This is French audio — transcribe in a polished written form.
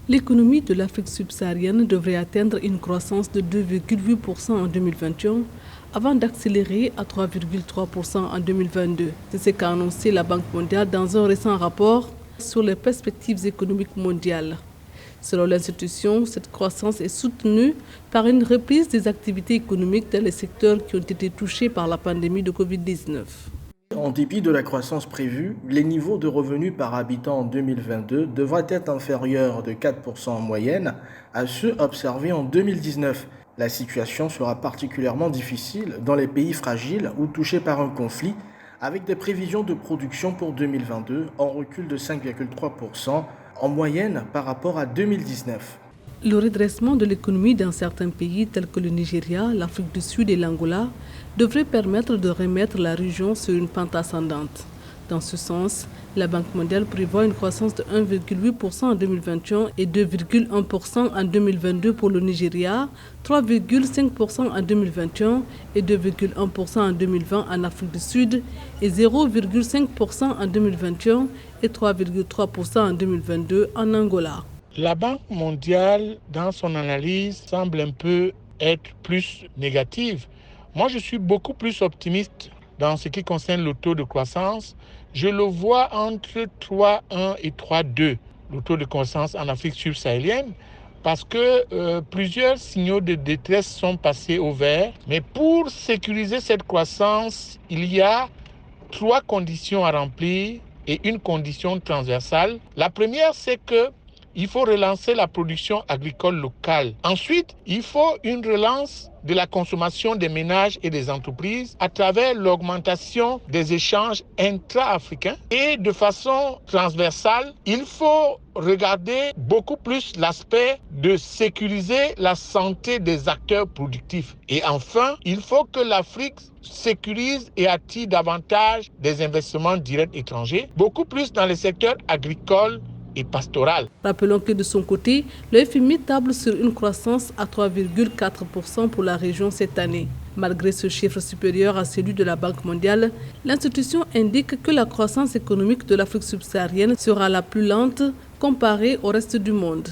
L'économie de l'Afrique subsaharienne devrait atteindre une croissance de 2,8% en 2021 avant d'accélérer à 3,3% en 2022. C'est ce qu'a annoncé la Banque mondiale dans un récent rapport sur les perspectives économiques mondiales. Selon l'institution, cette croissance est soutenue par une reprise des activités économiques dans les secteurs qui ont été touchés par la pandémie de Covid-19. En dépit de la croissance prévue, les niveaux de revenus par habitant en 2022 devraient être inférieurs de 4% en moyenne à ceux observés en 2019. La situation sera particulièrement difficile dans les pays fragiles ou touchés par un conflit, avec des prévisions de production pour 2022 en recul de 5,3% en moyenne par rapport à 2019. Le redressement de l'économie dans certains pays tels que le Nigeria, l'Afrique du Sud et l'Angola devrait permettre de remettre la région sur une pente ascendante. Dans ce sens, la Banque mondiale prévoit une croissance de 1,8% en 2021 et 2,1% en 2022 pour le Nigeria, 3,5% en 2021 et 2,1% en 2020 en Afrique du Sud et 0,5% en 2021 et 3,3% en 2022 en Angola. La Banque mondiale, dans son analyse, semble un peu être plus négative. Moi, je suis beaucoup plus optimiste dans ce qui concerne le taux de croissance. Je le vois entre 3,1 et 3,2, le taux de croissance en Afrique subsaharienne, parce que plusieurs signaux de détresse sont passés au vert. Mais pour sécuriser cette croissance, il y a 3 conditions à remplir et une condition transversale. La première, c'est que il faut relancer la production agricole locale. Ensuite, il faut une relance de la consommation des ménages et des entreprises à travers l'augmentation des échanges intra-africains. Et de façon transversale, il faut regarder beaucoup plus l'aspect de sécuriser la santé des acteurs productifs. Et enfin, il faut que l'Afrique sécurise et attire davantage des investissements directs étrangers, beaucoup plus dans le secteur agricole et pastoral. Rappelons que de son côté, le FMI table sur une croissance à 3,4% pour la région cette année. Malgré ce chiffre supérieur à celui de la Banque mondiale, l'institution indique que la croissance économique de l'Afrique subsaharienne sera la plus lente comparée au reste du monde.